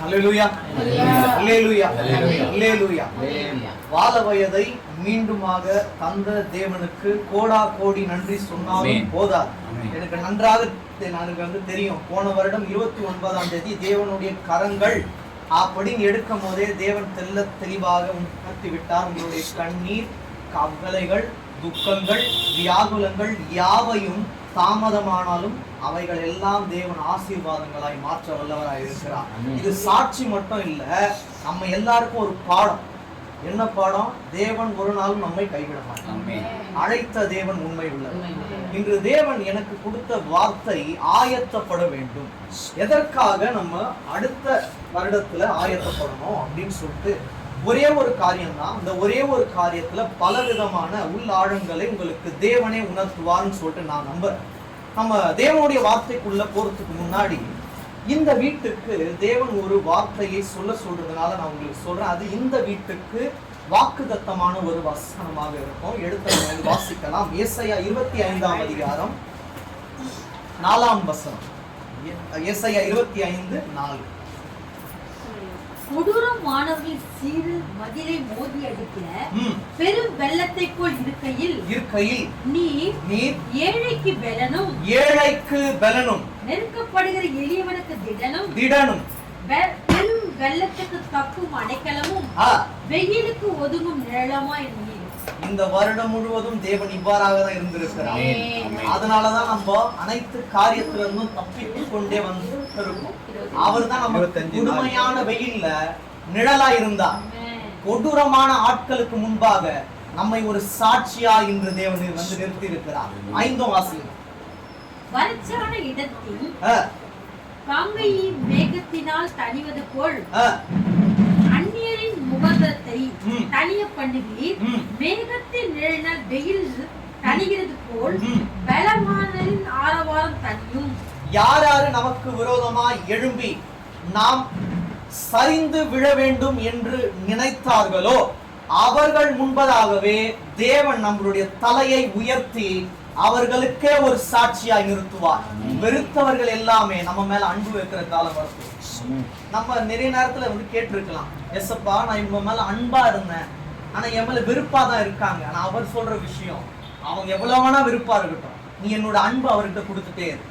அல்லேலூயா அல்லேலூயா அல்லேலூயா. வாழ வயதை மீண்டுமாக தந்த தேவனுக்கு கோடா கோடி நன்றி சொன்னாலும் போதாது. எனக்கு நன்றாக தெரியும், போன வருடம் 29ஆம் தேதி தேவனுடைய கரங்கள் அப்படின்னு எடுக்கும் போதே தேவன் தெளிவாக உணர்த்தி விட்டார். உங்களுடைய கண்ணீர், கவலைகள், துக்கங்கள், வியாகுலங்கள் யாவையும் தாமதமானாலும் அவைகள் எல்லாம் தேவன் ஆசீர்வாதங்களாய் மாற்ற வல்லவராய் இருக்கிறார். இது சாட்சி மட்டும் இல்ல, நம்ம எல்லாருக்கும் ஒரு பாடம். என்ன பாடம்? தேவன் ஒரு நாளும் நம்மை கைவிட மாட்டார். அழைத்த தேவன் உண்மை உள்ளவர். இன்று தேவன் எனக்கு கொடுத்த வார்த்தை ஆயத்தப்பட வேண்டும். எதற்காக நம்ம அடுத்த வருடத்துல ஆயத்தப்படணும் அப்படின்னு சொல்லிட்டு ஒரே ஒரு காரியம் தான். இந்த ஒரே ஒரு காரியத்துல பல விதமான உள்ளாழங்களை உங்களுக்கு தேவனே உணர்த்துவார்னு சொல்லிட்டு நான் நம்புறேன். நம்ம தேவனுடைய வார்த்தைக்குள்ள போறதுக்கு முன்னாடி இந்த வீட்டுக்கு தேவன் ஒரு வார்த்தையை சொல்றதுனால நான் உங்களுக்கு சொல்றேன். அது இந்த வீட்டுக்கு வாக்குத்தத்தமான ஒரு வசனமாக இருக்கும். எடுத்து வாசிக்கலாம். ஏசாயா 25ஆம் அதிகாரம் 4ஆம் வசனம். ஏசாயா 25:4. கொடூரமானவர்கள் சீறு மதிலை மோதி அடிக்கிற பெரும் வெள்ளத்தை போல் இருக்கையில் நீர் ஏழைக்கு பெலனும் நெருக்கப்படுகிற எளியவனுக்கு திடனும் பெரும் வெள்ளத்துக்கு தப்பும் அடைக்கலமும் வெயிலுக்கு ஒதுங்கும் நிழலமா இருந்தீர். இந்த வருடம் முழுவதும் தேவன் இவ்வாறாக தான் இருந்திருக்கிறார். அதனாலதான் நம்ம அனைத்து காரியத்திலிருந்தும் தப்பித்துக் கொண்டே வந்திருக்கோம். அவர் தான் நமக்கு கொடுமையான வெயில்ல நிழலா இருந்தார். கொடூரமான ஆட்களுக்கு முன்பாக நம்மை ஒரு சாட்சியா இன்று தேவன் வந்து நிறுத்தி இருக்கிறார். 5ஆம் வாசியம். வறட்சியான இடத்தில் காங்கையின் மேகத்தினால் தணிவது போல் அந்நியரின் முகத்தை தனிய பண்ணுவீர். மேகத்தின் நிழலினால் வெயில் தணிகிறது போல் பலவானின் ஆரவாரம் தனியும். யார் யாரு நமக்கு விரோதமாய் எழும்பி நாம் சரிந்து விழ வேண்டும் என்று நினைத்தார்களோ அவர்கள் முன்பதாகவே தேவன் நம்மளுடைய தலையை உயர்த்தி அவர்களுக்கே ஒரு சாட்சியாய் நிறுத்துவார். வெறுத்தவர்கள் எல்லாமே நம்ம மேல அன்பு வைக்கிற காலம் வரும். நம்ம நிறைய நேரத்துல வந்து கேட்டிருக்கலாம், எஸ்ப்பா நான் இவங்க மேல அன்பா இருந்தேன், ஆனா என் மேல வெறுப்பா தான் இருக்காங்க. ஆனா அவர் சொல்ற விஷயம், அவங்க எவ்வளவு வேணா வெறுப்பா இருக்கட்டும், நீ என்னோட அன்பு அவர்கிட்ட கொடுத்துட்டே இரு.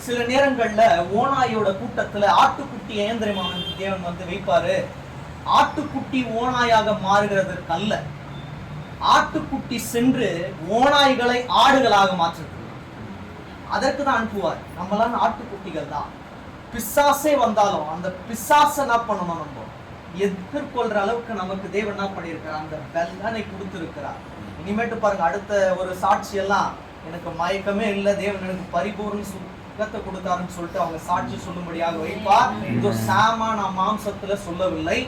சில நேரங்கள்ல ஓநாயோட கூட்டத்துல ஆட்டுக்குட்டி ஏந்திரமான தேவன் வந்து வைப்பாரு. ஆட்டுக்குட்டி ஓநாயாக மாறுகிறதற்கு அல்ல, ஆட்டுக்குட்டி சென்று ஓநாய்களை ஆடுகளாக மாற்றுறது. அதற்கு தான் அனுப்புவார். நம்மளாம் ஆட்டுக்குட்டிகள் தான். பிசாசே வந்தாலும் அந்த பிசாச என்ன பண்ணணும், நம்ம எதிர்கொள்ற அளவுக்கு நமக்கு தேவன் என்ன பண்ணியிருக்கிறார், அந்த பலனை கொடுத்திருக்கிறார். இனிமேட்டு பாருங்க, அடுத்த ஒரு சாட்சி எல்லாம் எனக்கு மயக்கமே இல்லை, தேவன் எனக்கு பரிபூர்ண சுகத்தை கொடுத்தாருன்னு சொல்லிட்டு அவங்க சாட்சி சொல்லும்படியாக வைப்பார். இதோ சாமா நான் மாம்சத்துல சொல்லவில்லை,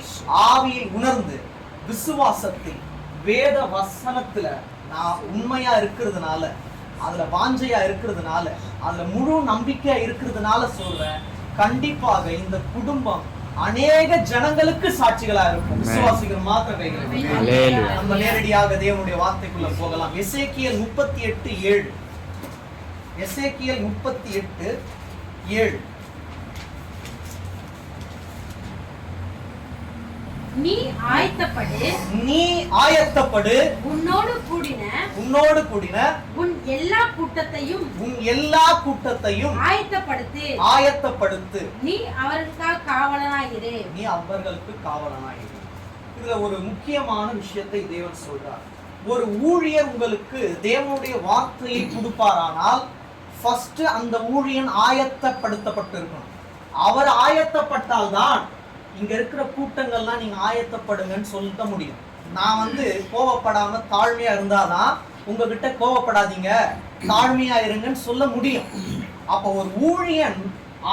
ஆவியில் உணர்ந்து விசுவாசத்தில் வேத வசனத்துல நான் உண்மையா இருக்கிறதுனால, அதுல வாஞ்சையா இருக்கிறதுனால, அதுல முழு நம்பிக்கையா இருக்கிறதுனால சொல்றேன், கண்டிப்பாக இந்த குடும்பம் அநேக ஜனங்களுக்கு சாட்சிகளா இருக்கும். விசுவாசிகள் மாத்திர கைகள். நம்ம நேரடியாக தேவனுடைய வார்த்தைக்குள்ள போகலாம். எசேக்கியேல் 38:7. எசேக்கியேல் 38:7. நீ ஆயத்தப்படு உன்னோடு கூடின உன் எல்லா கூட்டத்தையும் ஆயத்தப்படுத்து. நீ அவர்களுக்கு காவலனாயிரு. இதுல ஒரு முக்கியமான விஷயத்தை தேவன் சொல்றார். ஒரு ஊழியர் உங்களுக்கு தேவனுடைய வார்த்தையை கொடுப்பாரானால் ஃபர்ஸ்ட் அந்த ஊழியன் ஆயத்தப்படுத்தப்பட்டிருக்கணும். அவர் ஆயத்தப்பட்டால்தான் இங்க இருக்கிற கூட்டங்கள்லாம் நீங்க ஆயத்தப்படுங்கன்னு சொல்ல முடியும். நான் வந்து கோவப்படாம தாழ்மையா இருந்தாதான் உங்ககிட்ட கோவப்படாதீங்க, தாழ்மையா இருங்கன்னு சொல்ல முடியும். அப்ப ஒரு ஊழியன்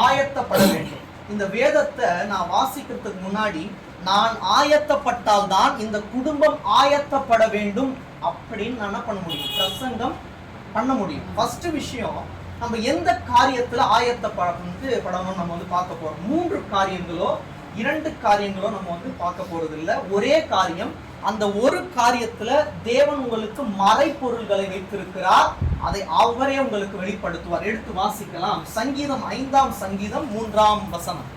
ஆயத்தப்பட வேண்டும். இந்த வேதத்தை நான் வாசிக்கிறதுக்கு முன்னாடி நான் ஆயத்தப்பட்டால்தான் இந்த குடும்பம் ஆயத்தப்பட வேண்டும் அப்படின்னு நான் என்ன பண்ண முடியும், பிரசங்கம் பண்ண முடியும். ஃபர்ஸ்ட் விஷயம், நம்ம எந்த காரியத்துல ஆயத்தப்படணும் நம்ம வந்து பார்க்க போறோம். 3 காரியங்களோ 2 காரியங்களோ நம்ம வந்து பார்க்க போறது இல்லை. ஒரே காரியம். அந்த ஒரு காரியத்துல தேவன் உங்களுக்கு மறைபொருள்களை வைத்திருக்கிறார். அதை அவரே உங்களுக்கு வெளிப்படுத்துவார். எடுத்து வாசிக்கலாம். சங்கீதம் 5ஆம் சங்கீதம் 3ஆம் வசனம்.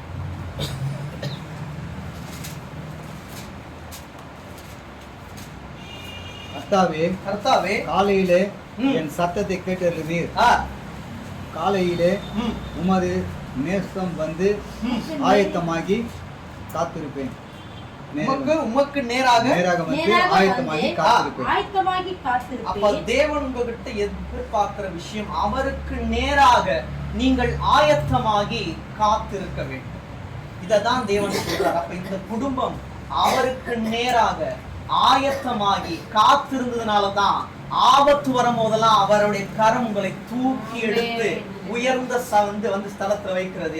கர்த்தாவே கர்த்தாவே காலையிலே ம். என் சத்தத்தை கேட்டருளீர். ஆ, காலையிலே ம், உமது நேசம் வந்து ம். ஆயத்தமாகி காத்திருப்பேன். உமக்கு நேராக நேராக வந்து நேராக ஆயத்தமாகி வந்து காத்திருப்பேன். ஆயத்தமாகி அப்ப காத்திருப்பேன். தேவன் உங்ககிட்ட எதிர்பார்க்கிற விஷயம், அவருக்கு நேராக நீங்கள் ஆயத்தமாகி காத்திருக்க வேண்டும். இததான் தேவன் சொல்றார். அப்ப இந்த குடும்பம் அவருக்கு நேராக ஆயத்தமாகி காத்திருந்ததுனாலதான் ஆபத்து வரும்போதெல்லாம் அவருடைய கரம் உங்களை தூக்கி எடுத்து உயர்ந்த வந்து ஸ்தலத்துல வைக்கிறது.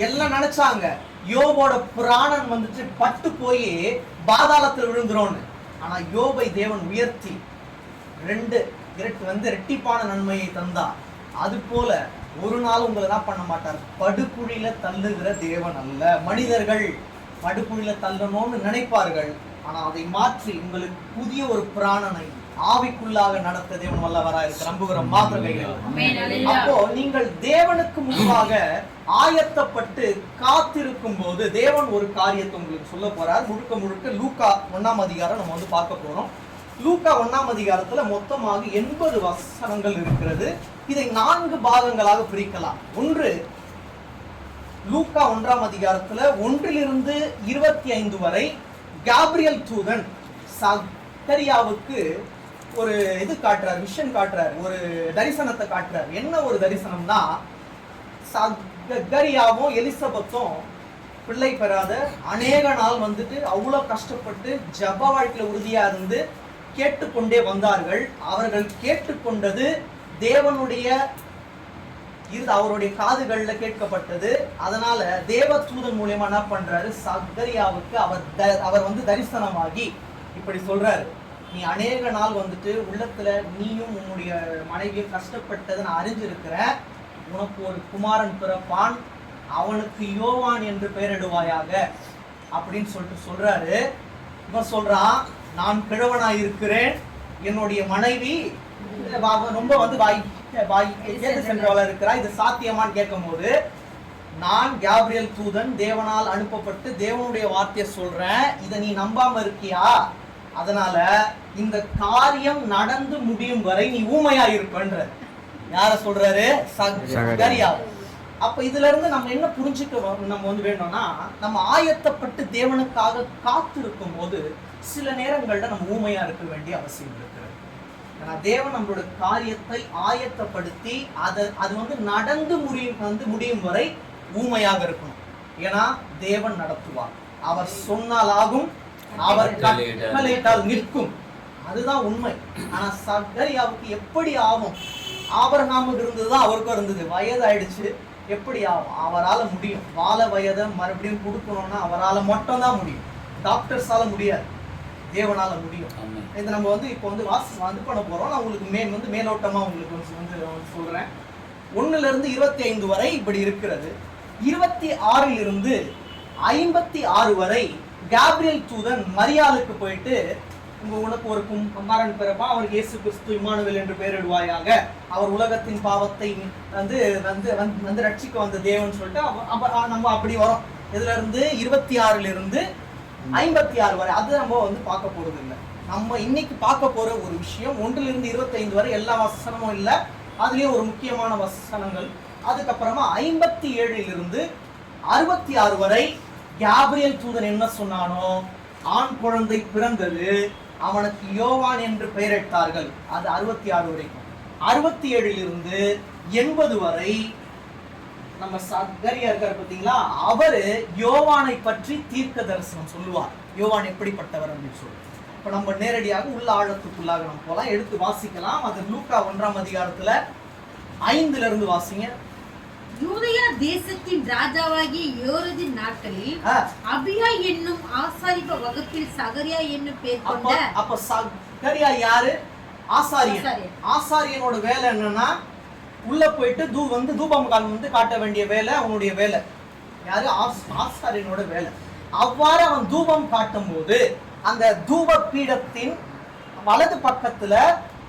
எல்லாம் நினைச்சாங்க யோபோட பிராணன் வந்துட்டு பட்டு போய் பாதாளத்தில் விழுந்துரும்னு. ஆனா யோபை தேவன் உயர்த்தி ரெட்டிப்பான நன்மையை தந்தார். அது போல ஒரு நாள் உங்களை தான் பண்ண மாட்டார். படுகுழியில தள்ளுகிற தேவன் அல்ல. மனிதர்கள் படுகுழியில தள்ளணும்னு நினைப்பார்கள், ஆனா அதை மாற்றி உங்களுக்கு புதிய ஒரு பிராணனை ஆவிக்குள்ளாக நடத்த தேவன் வல்லவரா இருக்கு. நம்புகிற மாத்திரைகள். அப்போ நீங்கள் தேவனுக்கு முன்பாக ஆயத்தப்பட்டு காத்திருக்கும் போது தேவன் ஒரு காரியத்தை உங்களுக்கு சொல்ல போறார். முழுக்க லூக்கா 1ஆம் அதிகாரம் நம்ம வந்து பார்க்க போறோம். லூக்கா 1ஆம் அதிகாரத்துல மொத்தமாக 80 வசனங்கள் இருக்கிறது. இதை 4 பாகங்களாக பிரிக்கலாம். ஒன்று, லூக்கா 1ஆம் அதிகாரத்துல 1 to 25 வரை காப்ரியல் தூதன் சகரியாவுக்கு ஒரு இது காட்டுறார், விஷன் காட்டுறார், ஒரு தரிசனத்தை காட்டுறார். என்ன ஒரு தரிசனம்னா, சகரியாவும் எலிசபெத்தும் பிள்ளை பெறாத அநேக நாள் வந்துட்டு அவ்வளவு கஷ்டப்பட்டு ஜப வாழ்க்கையில உறுதியா இருந்து கேட்டுக்கொண்டே வந்தார்கள். அவர்கள் கேட்டுக்கொண்டது தேவனுடைய அவருடைய காதுகள்ல கேட்கப்பட்டது. அதனால தேவ தூதன் மூலியமா என்ன பண்றாரு, சகரியாவுக்கு அவர் வந்து தரிசனமாகி இப்படி சொல்றாரு, நீ அநேக நாள் வந்துட்டு உள்ளத்துல நீயும் உன்னுடைய மனைவியும் கஷ்டப்பட்டதை நான் அறிஞ்சிருக்கிறேன். உனக்கு ஒரு குமாரன் பிறப்பான், அவனுக்கு யோவான் என்று பெயரிடுவாயாக அப்படின்னு சொல்றாரு. இவன் சொல்றான், நான் கிழவனாய் இருக்கிறேன், என்னுடைய மனைவி ரொம்ப வந்து சென்றவளா இருக்கிறா, இது சாத்தியமான்னு கேட்கும் போது, நான் காப்ரியல் தூதன் தேவனால் அனுப்பப்பட்டு தேவனுடைய வார்த்தையை சொல்றேன், இதை நீ நம்பாம இருக்கியா? அதனால இந்த காரியம் நடந்து முடியும் வரை நீ ஊமையா இருப்பன்ற. யார சொல்றாரு? சகரியா. அப்ப இதுல இருந்து நம்ம என்ன புரிஞ்சுக்க நம்ம வந்து வேணும்னா, நம்ம ஆயத்தப்பட்டு தேவனுக்காக காத்திருக்கும் போது சில நேரங்கள்ல நம்ம ஊமையா இருக்க வேண்டிய அவசியம் இருக்கிறது. ஏன்னா தேவன் நம்மளோட காரியத்தை ஆயத்தப்படுத்தி அது வந்து நடந்து முடியும் வரை ஊமையாக இருக்கணும். ஏன்னா தேவன் நடத்துவார், அவர் சொன்னால் ஆகும், அவர் கட்டளையிட்டால் நிற்கும். அதுதான் உண்மை. ஆனா சகரியாவுக்கு எப்படி ஆகும்? ஆபிரகாமுக்கு இருந்ததுதான் அவருக்கும் இருந்தது. வயது ஆயிடுச்சு, எப்படி ஆகும்? அவரால் முடியும். வாழ வயதை மறுபடியும் கொடுக்கணும்னா அவரால் மட்டும் தான் முடியும். டாக்டர்ஸால முடியாது, தேவனால முடியும். இதை நம்ம வந்து இப்போ வந்து வந்து பண்ண போறோம். நான் உங்களுக்கு மேலோட்டமா உங்களுக்கு வந்து சொல்றேன். 1 to 25 வரை இப்படி இருக்கிறது. 26 to 56 வரை காப்ரியல் தூதன் மரியாளுக்கு போயிட்டு, உனக்கு ஒரு குமாரன் பிறப்பா, அவருக்கு இயேசு கிறிஸ்து இம்மானுவேல் என்று பெயரிடுவாயாக, அவர் உலகத்தின் பாவத்தை வந்து வந்து வந்து ரட்சிக்க வந்த தேவன் சொல்லிட்டு நம்ம அப்படி வரோம். இதுல இருந்து 26 to 56 வரை அது நம்ம வந்து பார்க்க போறது இல்லை. நம்ம இன்னைக்கு பார்க்க போற ஒரு விஷயம் 1 to 25 வரை எல்லா வசனமும் இல்லை, அதுலயும் ஒரு முக்கியமான வசனங்கள். அதுக்கப்புறமா 57 to 66 வரை காப்ரியல் தூதன் என்ன சொன்னானோ, ஆண் குழந்தை பிறந்தது, அவனுக்கு யோவான் என்று பெயரிட்டார்கள். அது 66 வரைக்கும். 67 to 80 வரை நம்ம சகரியா இருக்காரு பார்த்தீங்களா, அவரு யோவானை பற்றி தீர்க்க தரிசனம் சொல்லுவார். யோவான் எப்படிப்பட்டவர் அப்படின்னு சொல்லி. இப்ப நம்ம நேரடியாக உள்ள ஆழத்துக்குள்ளாக நம்ம போலாம், எடுத்து வாசிக்கலாம். அது லூக்கா 1ஆம் அதிகாரத்துல 5 வாசிங்க. யூதேயா தேசத்தின் ராஜாவாகிய யோரதின் நாட்களில் அபியா என்னும் ஆசாரிப வகுப்பில் சகரியா என்னும் பேர் கொண்ட. அப்ப சகரியா யாரு? ஆசாரியன். ஆசாரியனோட வேலை என்னன்னா, உள்ள போயிட்டு தூபம் வந்து காட்ட வேண்டிய வேலை அவனுடைய வேலை. யாரு? ஆசாரியனோட வேலை. அவ்வாறு அவன் தூபம் காட்டும் போது அந்த தூப பீடத்தின் வலது பக்கத்துல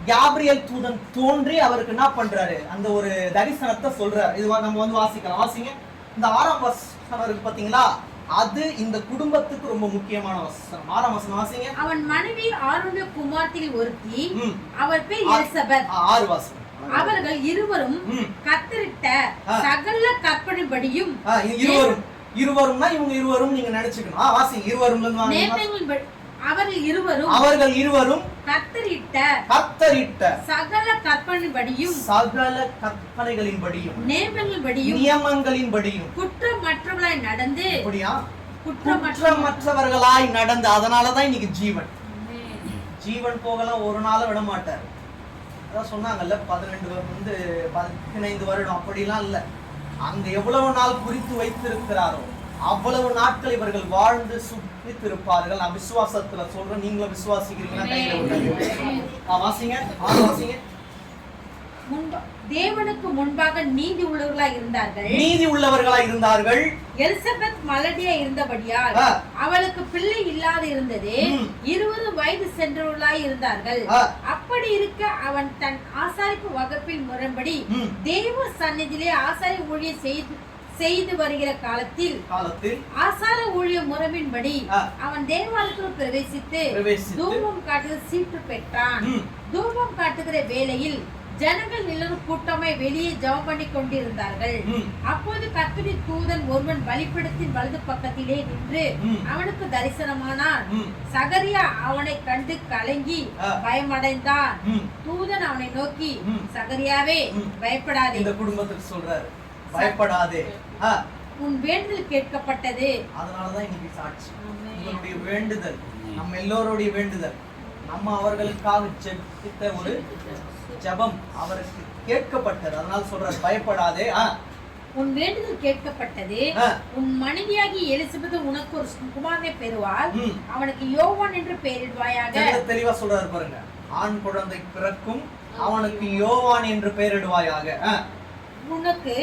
காப்ரியல் தூதன் தோன்றி அவருக்கு என்ன பண்றாரு, அந்த ஒரு தரிசனத்தை சொல்றாரு. இது நம்ம வந்து வாசிக்கலாம். வாசிங்க. இந்த 6ஆம் வசனம் இருக்கு பாத்தீங்களா, அது இந்த குடும்பத்துக்கு ரொம்ப முக்கியமான வசனம். 6ஆம் வசனம் வாசிங்க. அவன் மனைவி ஆரோனுடைய குமார்த்தியில் ஒருத்தி, ம். அவள் பேர் எலிசபெத். 6 வாசனம். அவர்கள் இருவரும் ம். கத்தரிட்ட சகல கற்பனைபடியும் இருவரும்னா இவங்க இருவரும் நீங்க நினைச்சுக்கணும். வாசிங்க. இருவரும் அவர்கள் இருவரும் கத்தரிட்ட சகல கற்பனைபடியும் சகல கற்பனைகளின்படியும் நியமங்களின்படியும் குற்றமற்றவர்களாய் நடந்து குற்றமற்றவர்களாய் நடந்து. அதனாலதான் இன்னைக்கு ஜீவன் போகலாம் ஒரு நாள் விட மாட்டார். அதான் சொன்னாங்கல்ல 15 வருடம் அப்படிலாம் இல்ல. அங்க எவ்வளவு நாள் குறித்து வைத்திருக்கிறாரோ அவ்வளவு நாட்கள் இவர்கள் வாழ்ந்து சுற்றித்திருப்பார்கள். நான் விசுவாசத்துல சொல்றேன். நீங்களும் விசுவாசிக்கிறீங்கன்னா கையில விட்டாங்க. வாசிங்க. வாசிங்க. தேவனுக்கு முன்பாக நீதி உள்ளவர்களாய் இருந்தார்கள். எலிசபெத் மலடியா இருந்தபடியால் அவளுக்கு பிள்ளை இல்லாது இருந்தது. 20 வயது சென்றவர்களாய் இருந்தார்கள். அப்படி இருக்க அவன் தன் ஆசாரிப்பு வகுப்பின் முறைப்படி தேவ சந்நிதியிலே ஆசாரி ஊழியம் செய்து வருகிற காலத்தில் ஆசார ஊழிய முறையின்படி அவன் தேவாலயத்தில் பிரவேசித்து தூபம் காட்டுகிற சீட்டு பெற்றான். தூபம் காட்டுகிற வேளையில் ஜனங்கள் எல்லாரும் கூட்டமாய் வெளியே ஜெபம் பண்ணி கொண்டிருந்தார்கள். அப்போது கர்த்தருடைய தூதன் ஒருவன் பலிபீடத்தின் வலது பக்கத்திலே நின்று அவனுக்கு தரிசனமானான். சகரியா அவனை கண்டு கலங்கி பயமடைந்தான். தூதன் அவனை நோக்கி, சகரியாவே பயப்படாதே. இந்த குடும்பத்துக்கு சொல்றாரு, பயப்படாதே, உன் வேண்டுதல் கேட்கப்பட்டது. அதனாலதான் இன்னைக்கு சாட்சி. உங்களுடைய வேண்டுதல், நம்ம எல்லோருடைய வேண்டுதல், நம்ம அவர்களுக்காக ஜெபித்த ஒரு ஜெபம் அவருக்கு கேட்கப்பட்டது. அதனால சொல்றாரு பயப்படாதே. உன் வேண்டுதல் கேட்கப்பட்டது. உன் மனைவியாகி எலிசபெத் உனக்கு ஒரு குமாரனை பெறுவாள். அவனுக்கு யோவான் என்று பெயரிடுவாயாக. தெளிவா சொல்றாரு பாருங்க. ஆண் குழந்தை பிறக்கும், அவனுக்கு யோவான் என்று பெயரிடுவாயாக. உனக்கு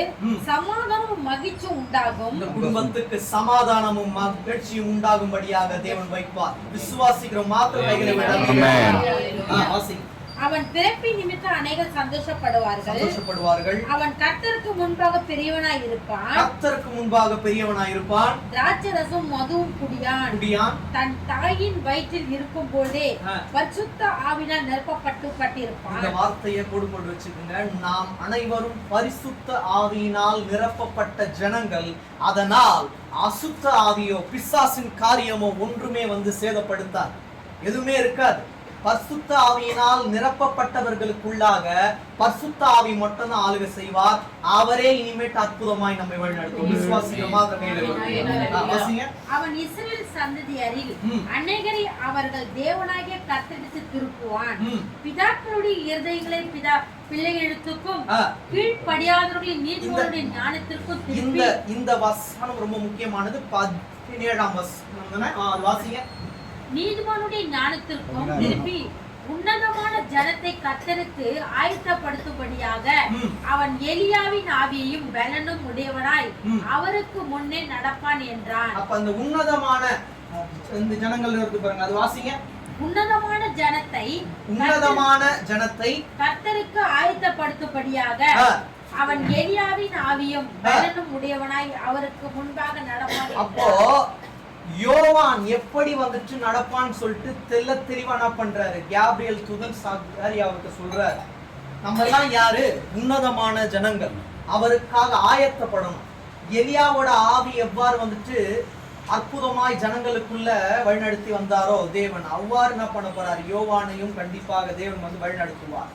சமாதானமும் மகிழ்ச்சியும் உண்டாகும். இந்த குடும்பத்துக்கு சமாதானமும் மகிழ்ச்சியும் உண்டாகும்படியாக தேவன் வைப்பார். விசுவாசிக்கிற மாத்திரம் கைகளை விட. அவன் பிறப்பின் நிமித்தம் அநேகர் சந்தோஷப்படுவார்கள். அவன் கர்த்தருக்கு முன்பாக பெரியவனாய் இருப்பான். திராட்சரசம் மதுவும் குடியான். தன் தாயின் வயிற்றில் இருக்கும் போதே பரிசுத்த ஆவியினால் நிரப்பப்பட்டிருப்பான். இந்த வார்த்தையை போட்டு வச்சுக்கோங்க. நாம் அனைவரும் பரிசுத்த ஆவியினால் நிரப்பப்பட்ட ஜனங்கள். அதனால் அசுத்த ஆவியோ பிசாசின் காரியமோ ஒன்றுமே வந்து சேதப்படுத்தாது, எதுவுமே இருக்காது. பரிசுத்த ஆவியினால் நிரப்பப்பட்டவர்களுக்குள்ளாக பரிசுத்த ஆவி மட்டும் தான் ஆளுகை செய்வார். அவரே இனிமேட்டு அற்புதமாய் நம்மை வழிநடத்தும். விசுவாசிக்கிறோமா? அவன் இஸ்ரவேல் சந்ததியரில் அநேகரை அவர்கள் தேவனாகிய கர்த்தருக்கு திருப்புவான். பிதாக்களுடைய இருதயங்களை பிள்ளைகளுக்கும் கீழ்ப்படியாதவர்களின் நீதிமன்ற ஞானத்திற்கும் திருப்பி. இந்த வசனம் ரொம்ப முக்கியமானது. 17ஆம் வசனம் வாசிங்க. நீதிமானுடைய ஞானத்திற்கும் திருப்பி உன்னதமான ஜனத்தை கர்த்தருக்கு ஆயத்தப்படுத்தும்படியாக அவன் எலியாவின் ஆவியையும் பலனும் உடையவனாய் அவருக்கு முன்னே நடப்பான் என்றான். அப்ப அந்த உன்னதமான இந்த ஜனங்கள் இருக்கு பாருங்க, அது வாசிங்க. உன்னதமான ஜனத்தை கர்த்தருக்கு ஆயத்தப்படுத்தும்படியாக அவன் எலியாவின் ஆவியும் பலனும் உடையவனாய் அவருக்கு முன்பாக நடப்பான். அப்போ யோவான் எப்படி வந்துட்டு நடப்பான்னு சொல்லிட்டு தெளிவா என்ன பண்றாரு? கேப்ரியல் தூதன் சகரியாவுக்கு சொல்றாரு, நம்ம எல்லாம் யாரு? உன்னதமான ஜனங்கள், அவருக்காக ஆயத்தப்படணும். எலியாவோட ஆவி எவ்வாறு வந்துட்டு அற்புதமாய் ஜனங்களுக்குள்ள வழிநடத்தி வந்தாரோ தேவன், அவ்வாறு என்ன பண்ண போறாரு? யோவானையும் கண்டிப்பாக தேவன் வந்து வழிநடத்துவார்.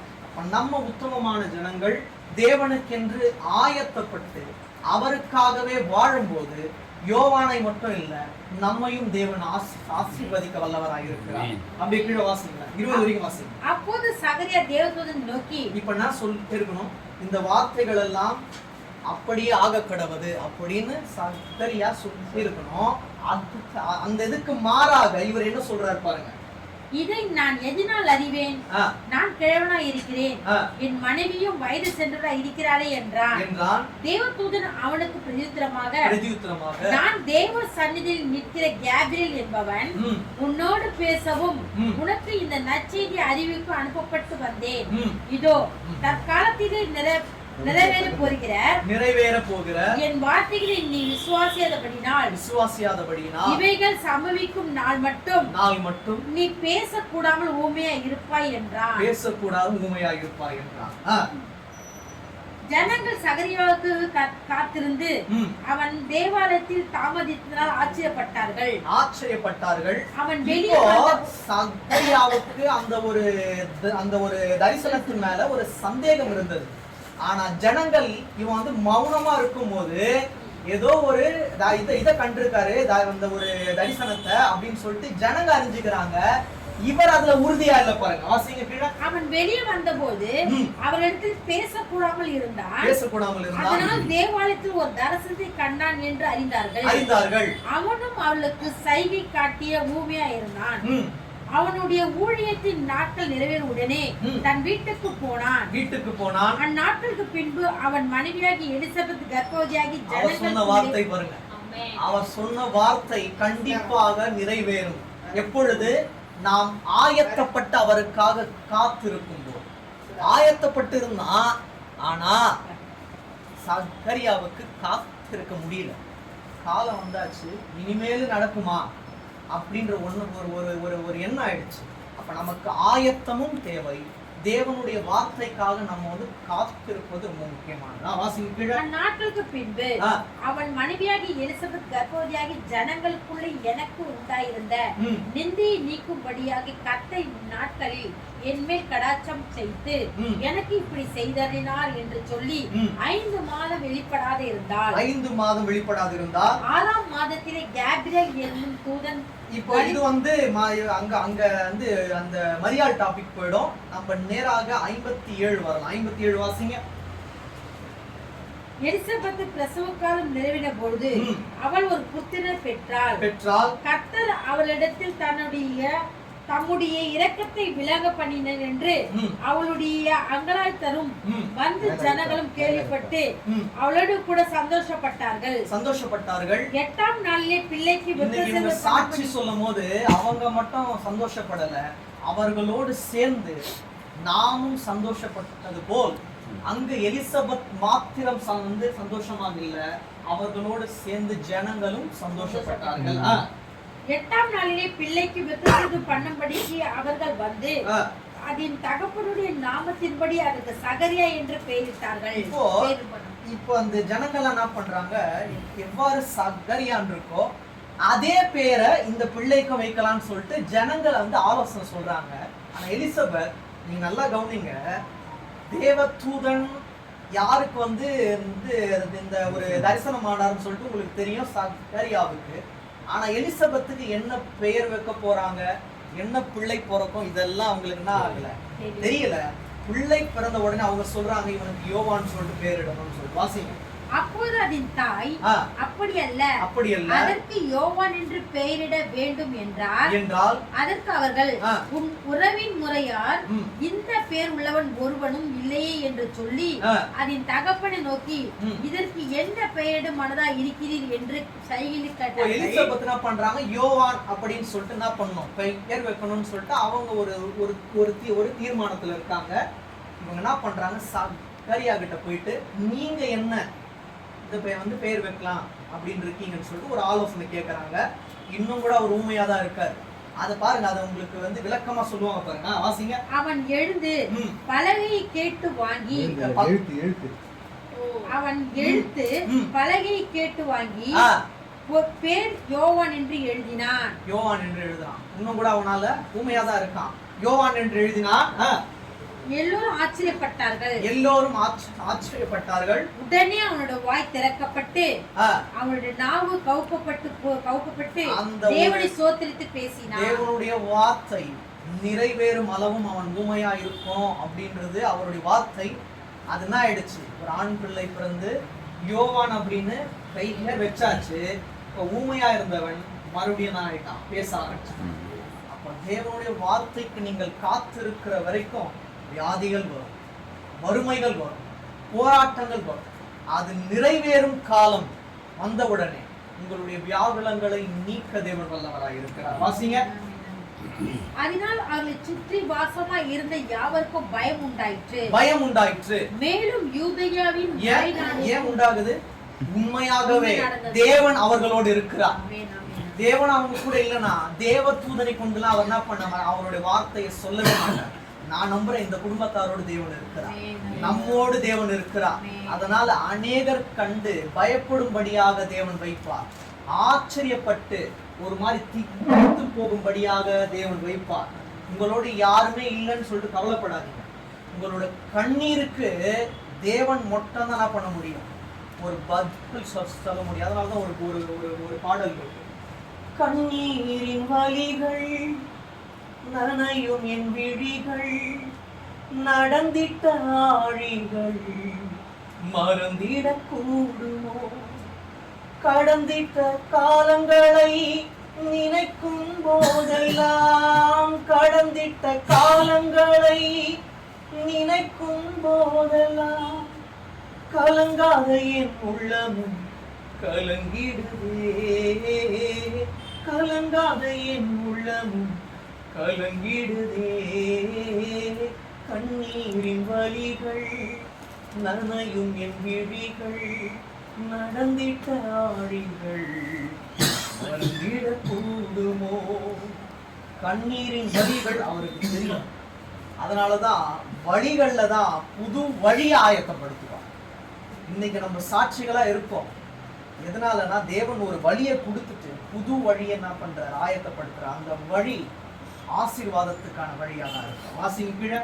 நம்ம உத்தமமான ஜனங்கள் தேவனுக்கென்று ஆயத்தப்பட்டு அவருக்காகவே வாழும்போது யோவானை மட்டும் இல்ல, நம்மையும் தேவன் ஆசீர்வதிக்க வல்லவராக இருக்கிறார். அப்படியே கீழே வாசிங்க, 20 வரைக்கும் வாசிங்க. அப்போது சகரியா தேவதூதன் நோக்கி, இப்ப நான் சொல்லிட்டு இருக்கணும், இந்த வார்த்தைகள் எல்லாம் அப்படியே ஆக கடவுது அப்படின்னு சகரியா சொல்லி இருக்கணும். அந்த இதுக்கு மாறாக இவர் என்ன சொல்றாரு பாருங்க. இதை நான் எதனால் அறிவேன்? நான் கிழவனா இருக்கிறேன், என் மனைவியும் வயது சென்றவரா இருக்கிறாளே என்றான். தேவதூதன் அவனுக்கு பிரதியுத்தரமாக, நான் தேவ சந்நிதியில் நிற்கிற கேப்ரியல் என்பவன் உன்னோடு பேசவும் உனக்கு இந்த நற்செய்தி அறிவிப்பு அனுப்பப்பட்டு வந்தேன். இதோ தற்காலத்திலே நிறைவேற போகிற என் வார்த்தைகளை நீ விசுவாசியாதபடியினால் இவைகள் சம்பவிக்கும் நாள் மட்டும் நீ பேசக்கூடாமல் ஊமையா இருப்பாய் என்றார். ஜனங்கள் சகரியாவுக்கு காத்திருந்து அவன் தேவாலயத்தில் தாமதித்ததால் ஆச்சரியப்பட்டார்கள். அவன் வெளியே சகரியாவுக்கு அந்த ஒரு தரிசனத்தின் மேல ஒரு சந்தேகம் இருந்தது. ஆனா ஜனங்கள் இவன் வந்து மௌனமா இருக்கும் போது ஏதோ ஒரு இதை கண்டிருக்காரு அந்த ஒரு தரிசனத்தை அப்படின்னு சொல்லிட்டு ஜனங்க அறிஞ்சுக்கிறாங்க. இவர் அதுல உறுதியா இல்ல பாருங்க. வாசிங்க கீழே. அவன் வெளியே வந்தபோது அவரிடத்தில் பேசக்கூடாமல் இருந்தான். அதனால் தேவாலயத்தில் ஒரு தரிசனத்தை கண்டான் என்று அறிந்தார்கள். அவனும் அவளுக்கு சைகை காட்டிய ஊமையா இருந்தான். அவனுடைய ஊழியத்தின் நாட்கள் நிறைவேறும் உடனே தன் வீட்டுக்கு போனான். அந்நாட்களுக்கு பின்பு அவன் மனைவியாகி எலிசபெத் கர்ப்பவதியாகி அவர் சொன்ன வார்த்தை கண்டிப்பாக நிறைவேறும். எப்பொழுது? நாம் ஆயத்தப்பட்டு அவருக்காக காத்திருக்கும் போது. ஆயத்தப்பட்டு இருந்தா, ஆனா சகரியாவுக்கு காத்திருக்க முடியல. காலம் வந்தாச்சு, இனிமேல் நடக்குமா அப்படின்ற ஒரு எண்ணம் ஆயிடுச்சு. அப்ப நமக்கு ஆயத்தமும் தேவை. தேவனுடைய வார்த்தைக்காக நம்ம வந்து காத்திருப்பது ரொம்ப முக்கியமானது. நாட்களுக்கு பின்பு அவன் மனைவியாகி எலிசபெத் கர்ப்பவதியாகி ஜனங்களுக்குள்ளே எனக்கு உண்டாயிருந்த நிந்தியை நீக்கும்படியாக கர்த்தர் நாட்களில் என்மேல் கடாட்சம் செய்து எனக்கு இப்படி செய்தறினார் என்று சொல்லி 5 மாதம் வெளிப்படாது இருந்தால் 6ஆம் மாதத்திலே கேப்ரியேல் என்னும் தூதன். இப்போ இது வந்து அங்க வந்து அந்த மரியாள் டாபிக் போயிடும். நம்ம நேராக 57 வரலாம். 57 வாசிங்க. எலிசபெத் பிரசவ காலம் நிறைவின பொழுது அவள் ஒரு புத்திரர் பெற்றாள். கர்த்தர் அவளிடத்தில் தம்முடைய இரக்கத்தை விலக பண்ணினார் என்று அவளுடைய அங்கலாய்த்தரும் வந்து ஜனங்களும் கேள்விப்பட்டு அவளோடு கூட சந்தோஷப்பட்டார்கள். 8ஆம் நாளிலே பிள்ளைக்கு சாட்சி சொல்லும் போது அவங்க மட்டும் சந்தோஷப்படல, அவர்களோடு சேர்ந்து நாமும் சந்தோஷப்பட்டது போல் அங்கு எலிசபெத் மாத்திரம் சந்தோஷமாக இல்ல, அவர்களோடு சேர்ந்து ஜனங்களும் சந்தோஷப்பட்டார்கள். 8ஆம் நாளிலே பிள்ளைக்கு விருத்தசேதனம் பண்ணும்படிக்கு அவர்கள் வந்து அதன் தகப்பனுடைய நாமத்தின்படி அதுக்கு சகரியா என்று பெயரிட்டார்கள். இப்போ அந்த ஜனங்கள் என்ன பண்றாங்க, எவ்வாறு சகரியான் இருக்கோ அதே பேரை இந்த பிள்ளைக்கும் வைக்கலாம்னு சொல்லிட்டு ஜனங்கள் வந்து ஆலோசனை சொல்றாங்க. ஆனா எலிசபெத், நீங்க நல்லா கவனிங்க, தேவ தூதன் யாருக்கு வந்து இந்த ஒரு தரிசனம் ஆனார்னு சொல்லிட்டு உங்களுக்கு தெரியும், சகரியாவுக்கு. ஆனா எலிசபெத்துக்கு என்ன பெயர் வைக்க போறாங்க, என்ன பிள்ளை பிறக்கும், இதெல்லாம் அவங்களுக்கு என்ன ஆகல, தெரியல. பிள்ளை பிறந்த உடனே அவங்க சொல்றாங்க இவனுக்கு யோவான்னு சொல்லிட்டு பேரிடணும்னு சொல்லிட்டு. வாசிங்க. அப்போது அதன் தாய் அப்படி அல்ல அதற்கு யோவான் என்று பெயரிட வேண்டும் என்றால் அதற்கு அவர்கள் உன் உறவின் முறையார் இந்த பேர் உள்ளவன் ஒருவனும் இல்லையே என்று சொல்லி அதன் தகப்பனை நோக்கி இதற்கு என்ன பெயரிட மனதா இருக்கிறீர் என்று சைகையில் கேட்டார்கள். எலிசபெத் என்ன பண்றாங்க, யோவான் அப்படின்னு சொல்லிட்டு என்ன பண்ணணும், பெயர் வைக்கணும்னு சொல்லிட்டு அவங்க ஒரு தீர்மானத்துல இருக்காங்க. இவங்க என்ன பண்றாங்க, சகரியா கிட்ட போயிட்டு நீங்க என்ன இந்த வந்து பெயர் வைக்கலாம் அப்படின்னு இருக்கீங்கன்னு சொல்லிட்டு ஒரு ஆலோசனை கேட்கறாங்க. இன்னும் கூட அவர் ஊமையா தான் இருக்காரு. அத பாருங்க, அது உங்களுக்கு வந்து விளக்கமா சொல்லுவாங்க பாருங்க. வாசிங்க. அவன் எழுந்து பலகையை கேட்டு வாங்கி பேர் யோவான் என்று எழுதினான். இன்னும் கூட அவனால ஊமையா தான் இருக்கான். யோவான் என்று எழுதினான். எல்லோரும் ஆச்சரியப்பட்டார்கள். உடனே அவனோட வாய் திறக்கப்பட்டு அவனுடைய நாவு கவுக்கப்பட்டு தேவனை ஸ்தோத்திரித்து பேசினான். தேவனுடைய வார்த்தை நிறைவேறும் அளவும் அவன் ஊமையா இருக்கும் அப்படின்றது அவருடைய வார்த்தை. அது என்ன ஆயிடுச்சு, ஒரு ஆண் பிள்ளை பிறந்து யோவான் அப்படின்னு கையில வச்சாச்சு. இப்ப ஊமையா இருந்தவன் மறுபடியும் தான் ஆயிட்டான், பேச ஆரம்பிச்சான். அப்ப தேவனுடைய வார்த்தைக்கு நீங்கள் காத்திருக்கிற வரைக்கும் வியாதிகள் வரும், வறுமைகள் வரும், போராட்டங்கள் வரும். அது நிறைவேறும் காலம் வந்தவுடனே உங்களுடைய வியாகுலங்களை நீக்க தேவன் வல்லவராய் இருக்கிறார். வாசிங்க. அதனால் அவர்களை சுற்றி வாசமா இருந்த யாவருக்கும் பயம் உண்டாயிற்று. மேலும் யூதேயாவின் ஏன் உண்டாகுது? உண்மையாகவே தேவன் அவர்களோடு இருக்கிறார். தேவன் அவங்க கூட இல்லைன்னா தேவ தூதனை கொண்டுலாம் அவர் என்ன பண்ண அவருடைய வார்த்தையை சொல்லவே மாட்டார். நான் நம்புறேன் இந்த குடும்பத்தாரோடு தேவன் இருக்கிறார், நம்மோடு தேவன் இருக்கிறார். அதனால அநேகர் கண்டு பயப்படும்படியாக தேவன் வைப்பார். ஆச்சரியப்பட்டு ஒரு மாதிரி திக்கு போகும்படியாக தேவன் வைப்பார். உங்களோட யாருமே இல்லைன்னு சொல்லிட்டு கவலைப்படாதீங்க. உங்களோட கண்ணீருக்கு தேவன் மட்டும் தான் பண்ண முடியும், ஒரு பதில் சொல்ல முடியும். அதனாலதான் ஒரு பாடல் இருக்கு. கண்ணீரின் வலிகள் நனையும் என் விழிகள், நடந்திட்ட ஆழிகள் மறந்திட கூடுமோ, கடந்திட்ட காலங்களை நினைக்கும் போதெல்லாம், கடந்திட்ட காலங்களை நினைக்கும் போதெல்லாம், கலங்காத என் உள்ளமும் கலங்கிடுதே, கலங்காத என் உள்ளமும் கலங்கிடுதே. கண்ணீரின் வலிகள் நனையும் என் விழிகள், நடந்திட்ட ஆழிகள் மறந்திட கூடுமோ. கண்ணீரின் வழிகள் அவருக்கு தெரியும். அதனாலதான் வழிகள்ல தான் புது வழியை ஆயத்தப்படுத்துவார். இன்னைக்கு நம்ம சாட்சிகளா இருக்கோம். எதனாலனா தேவன் ஒரு வழியை கொடுத்துட்டு புது வழியை என்ன பண்றார், ஆயத்தப்படுத்துறார். அந்த வழி ஆசீர்வாதத்துக்கான வழியாக இருக்கும். வாசிங்க கீழே.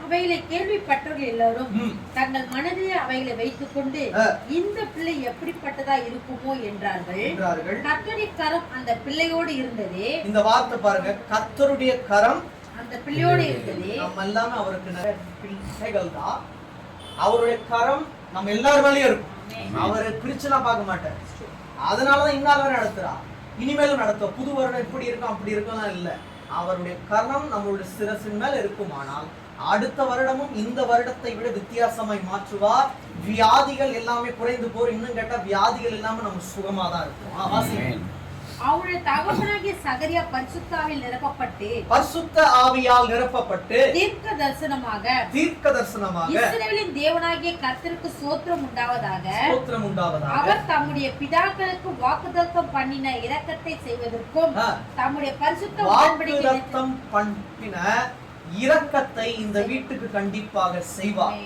அவைகளை கேள்விப்பட்டவர்கள் எல்லாரும் தங்கள் மனதிலே அவைகளை வைத்துக் கொண்டு இந்த பிள்ளை எப்படிப்பட்டதா இருக்குமோ என்றார்கள். கர்த்தருடைய கரம் அந்த பிள்ளையோடு இருந்தது. இந்த வார்த்தை பாருங்க, கர்த்தருடைய கரம் அந்த பிள்ளையோடு இருந்தது. நம்ம எல்லாமே அவருக்கு நிறைய பிள்ளைகள் தான். அவருடைய கரம் நம்ம எல்லார் மேலயும் இருக்கும். அவரை பிரிச்சுலாம் பார்க்க மாட்டார். அதனாலதான் இன்னாலும் நடத்துறா, இனிமேலும் நடத்தும். புது வருடம் இப்படி இருக்கும் அப்படி இருக்கும் இல்ல, அவருடைய கரம் நம்மளுடைய சிரசின் மேல இருக்குமானால் அடுத்த வருடமும் இந்த வருடத்தை விட வித்தியாசமாய் மாற்றுவார். வியாதிகள் எல்லாமே குறைந்து போற, இன்னும் கேட்டா வியாதிகள் எல்லாமே நம்ம சுகமா தான் இருக்கும். அவருடைய தகப்பனாகிய சகரியா பரிசுத்தாவில் நிரப்பப்பட்டு, பரிசுத்த ஆவியால் நிரப்பப்பட்டு தீர்க்க தரிசனமாக இஸ்ரவேலின் தேவனாகிய கர்த்தருக்கு ஸ்தோத்திரம் உண்டாவதாக, அவர் தம்முடைய பிதாக்களுக்கு வாக்குத்தத்தம் பண்ணின இரக்கத்தை செய்வதற்கும் தம்முடைய பரிசுத்த வாக்குத்தத்தம் பண்ணின இரக்கத்தை இந்த வீட்டுக்கு கண்டிப்பாக செய்வார்.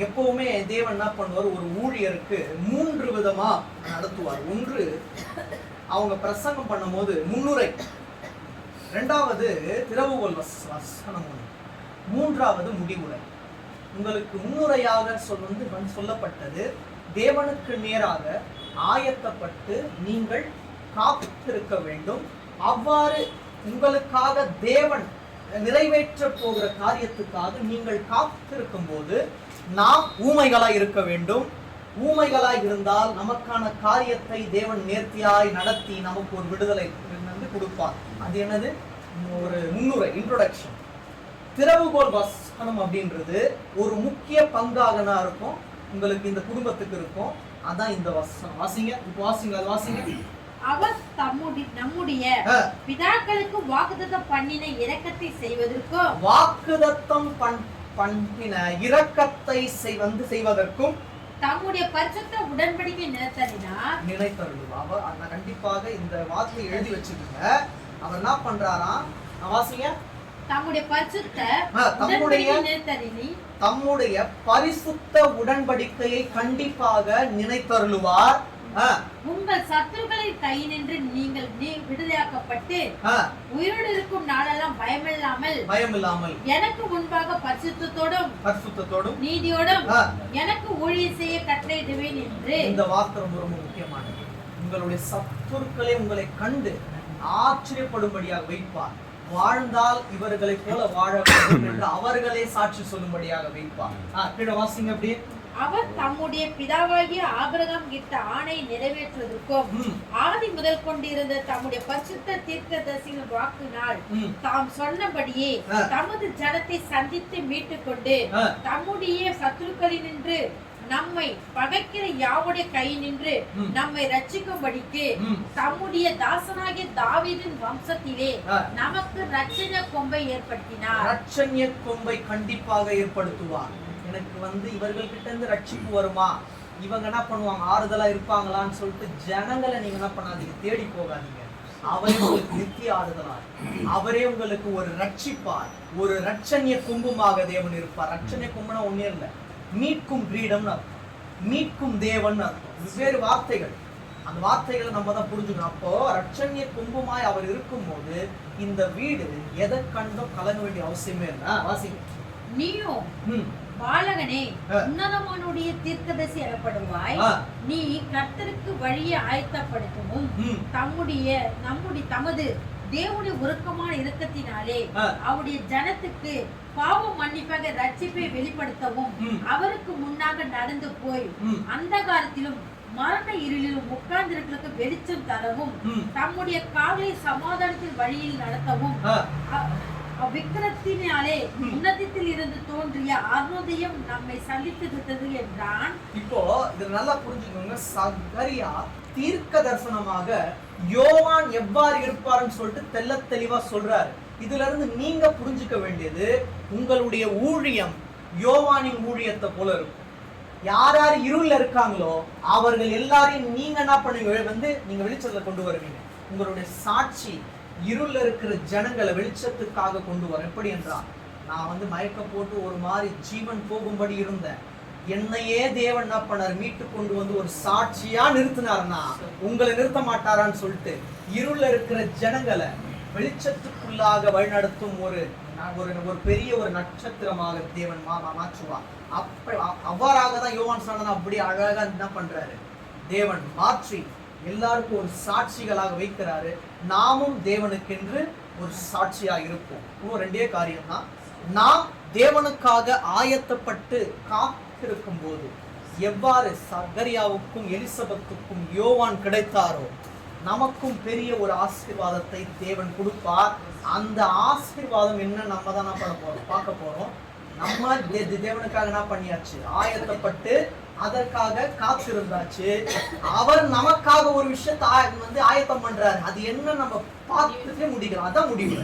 எப்பவுமே தேவன் என்ன பண்ணுவார், ஒரு ஊழியருக்கு 3 விதமா நடத்துவார். ஒன்று, அவங்க பிரசங்கம் பண்ணும்போது முன்னுரை, இரண்டாவது திறவுகோல் வசனம், மூன்றாவது முடிவுரை. உங்களுக்கு முன்னுரையாக சொல்லப்பட்டது தேவனுக்கு நேராக ஆயத்தப்பட்டு நீங்கள் காத்திருக்க வேண்டும். அவ்வாறு உங்களுக்காக தேவன் நிறைவேற்ற போகிற காரியத்துக்காக நீங்கள் காத்திருக்கும் போது நாம் ஊமைகளாய் இருக்க வேண்டும். ஊமைகளாய் இருந்தால் நமக்கான காரியத்தை தேவன் நேர்த்தியாய் நடத்தி நமக்கு ஒரு விடுதலை கொடுப்பார். அது என்னது? ஒரு முன்னுரை, இன்ட்ரோடக்ஷன். திறவுகோல் வசனம் அப்படின்றது ஒரு முக்கிய பங்காக இருக்கும், உங்களுக்கு இந்த குடும்பத்துக்கு இருக்கும். அதான் இந்த வசனம். வாசிங்க, இப்போ வாசிங்க, அது வாசிங்க. அவர் நம்முடைய பிதாக்களுக்கு வாக்குத்தத்தம் பண்ணின இரக்கத்தை செய்வதற்கும், வாக்குத்தத்தம் பண்ணின இரக்கத்தை செய்வதற்கும் தம்முடைய பரிசுத்த உடன்படிக்கை நினைத்தருள்வார். அவர் கண்டிப்பாக இந்த வார்த்தையை எழுதி வச்சுக்கோங்க. அவர் என்ன பண்றாராம், வாசிங்க. தம்முடைய பரிசுத்த உடன்படிக்கையை கண்டிப்பாக நினைத்தருள்வார். உங்கள் சத்துருக்களை கையினின்று நீங்கள் விடுதலையாக்கப்பட்டு உயிரோடு இருக்கும் நாளெல்லாம் பயமில்லாமல் எனக்கு முன்பாக பரிசுத்தத்தோடும் நீதியோடும் எனக்கு ஊழியம் செய்ய கட்டளையிடுவேன் என்று. இந்த வார்த்தை ரொம்ப முக்கியமானது. உங்களுடைய சத்துருக்களை உங்களை கண்டு ஆச்சரியப்படும்படியாக வைப்பார். வாழ்ந்தால் இவர்களை போல வாழ வேண்டும் என்று அவர்களே சாட்சி சொல்லும்படியாக வைப்பார். கீழே வாசிங்க அப்படியே. அவர் தம்முடைய பிதாவாகிய ஆபிரகாம் இட்ட ஆணை நிறைவேற்றுவதற்கும் ஆதி முதல் கொண்டிருந்த தம்முடைய பரிசுத்த தீர்க்கதரிசியின் வாக்கினால் தாம் சொன்னபடியே தமது ஜனத்தை சந்தித்து மீட்டுக் கொண்டு தம்முடைய சத்துருக்களினின்று நம்மை பகைக்கிற யாவுடைய கை நின்று நம்மை ரட்சிக்கும்படிக்கு தம்முடைய தாசனாகிய தாவீதின் வம்சத்திலே நமக்கு ரட்சணிய கொம்பை ஏற்படுத்தினார். ரட்சணிய கொம்பை கண்டிப்பாக ஏற்படுத்துவார். எனக்கு இவர்கள் கிட்ட இருந்து ரட்சிப்பு வருமா, இவங்க என்ன பண்ணுவாங்க, ஆறுதலா இருப்பாங்களான்னு சொல்லிட்டு ஜனங்களை நீங்க என்ன பண்ணாதீங்க, தேடி போகாதீங்க. அவரே உங்களுக்கு நித்திய ஆறுதலார், அவரே உங்களுக்கு ஒரு ரட்சிப்பார், ஒரு ரட்சணிய கொம்புமாக தேவன் இருப்பார். ரட்சணிய கொம்புனா ஒன்னே இல்லை, மீட்கும் கிரீடம்னு அர்த்தம், மீட்கும் தேவன் அர்த்தம். வெவ்வேறு வார்த்தைகள், அந்த வார்த்தைகளை நம்ம தான் புரிஞ்சுக்கணும். அப்போ ரட்சணிய கொம்புமாய் அவர் இருக்கும் போது இந்த வீடு எதை கண்டும் கலங்க வேண்டிய அவசியமே இல்லை. வாசிங்க. நீயோ பாலகனே உன்னதமானுடைய தீர்க்கதரிசி எனப்படுவாய். நீ கர்த்தருக்கு வழியை ஆயத்தப்படுத்தவும் தமது தேவனுடைய உருக்கமான இரக்கத்தினாலே அவருடைய ஜனத்துக்கு பாவ மன்னிப்பாக ரட்சிப்பை வெளிப்படுத்தவும் அவருக்கு முன்னாக நடந்து போய் அந்தகாரத்திலும் மரண இருளிலும் உட்கார்ந்திருக்கிறதுக்கு வெளிச்சம் தரவும் தம்முடைய காலை சமாதானத்தின் வழியில் நடத்தவும் விக்கிரத்தினாலே உன்னதத்தில் இருந்து தோன்றிய அருணோதயம் நம்மை சந்தித்து என்றான். இப்போ இது நல்லா புரிஞ்சுக்கோங்க. சகரியா தீர்க்க தரிசனமாக யோவான் எவ்வாறு இருப்பாருன்னு சொல்லிட்டு தெள்ள தெளிவா சொல்றாரு. இதுல இருந்து நீங்க புரிஞ்சுக்க வேண்டியது, உங்களுடைய ஊழியம் யோவானின் ஊழியத்தை போல இருக்கும். யார் யார் இருள்ல இருக்காங்களோ அவர்கள் எல்லாரையும் நீங்க என்ன பண்ணுவீங்க, நீங்க வெளிச்சத்துல கொண்டு வருவீங்க. உங்களுடைய சாட்சி இருள்ல இருக்கிற ஜனங்களை வெளிச்சத்துக்காக கொண்டு வர. எப்படி என்றால், நான் மயக்க போட்டு ஒரு மாதிரி ஜீவன் போகும்படி இருந்தேன், என்னையே தேவன் என்ன பண்ணார், மீட்டு கொண்டு ஒரு சாட்சியா நிறுத்தினார்னா உங்களை நிறுத்த மாட்டாரான்னு சொல்லிட்டு இருள்ல இருக்கிற ஜனங்களை வெளிச்சத்துக்குள்ளாக வழிநடத்தும் ஒரு பெரிய ஒரு நட்சத்திரமாக தேவன் மாற்றுவார். அவ்வாறாக தான் யோவான் சாணன் அப்படி அழகா என்ன பண்றாரு, தேவன் மாற்றி எல்லாருக்கும் ஒரு சாட்சிகளாக வைக்கிறாரு. நாமும் தேவனுக்கென்று ஒரு சாட்சியாக இருப்போம். இன்னும் ரெண்டே காரியம் தான், நாம் தேவனுக்காக ஆயத்தப்பட்டு காத்திருக்கும் போது எவ்வாறு சகரியாவுக்கும் எலிசபெத்துக்கும் யோவான் கிடைத்தாரோ நமக்கும் பெரிய ஒரு ஆசீர்வாதத்தை தேவன் கொடுப்பார். அந்த ஆசீர்வாதம் என்ன, நம்ம தான் பண்ண போறோம், பார்க்க போறோம். நம்ம தேவனுக்காக என்ன பண்ணியாச்சு, ஆயத்தப்பட்டு அதற்காக காத்திருந்தாச்சு. அவர் நமக்காக ஒரு விஷயத்தை ஆயத்தம் பண்றாரு. அது என்ன நம்ம பார்த்துட்டே முடிக்கலாம், அதான் முடிவு.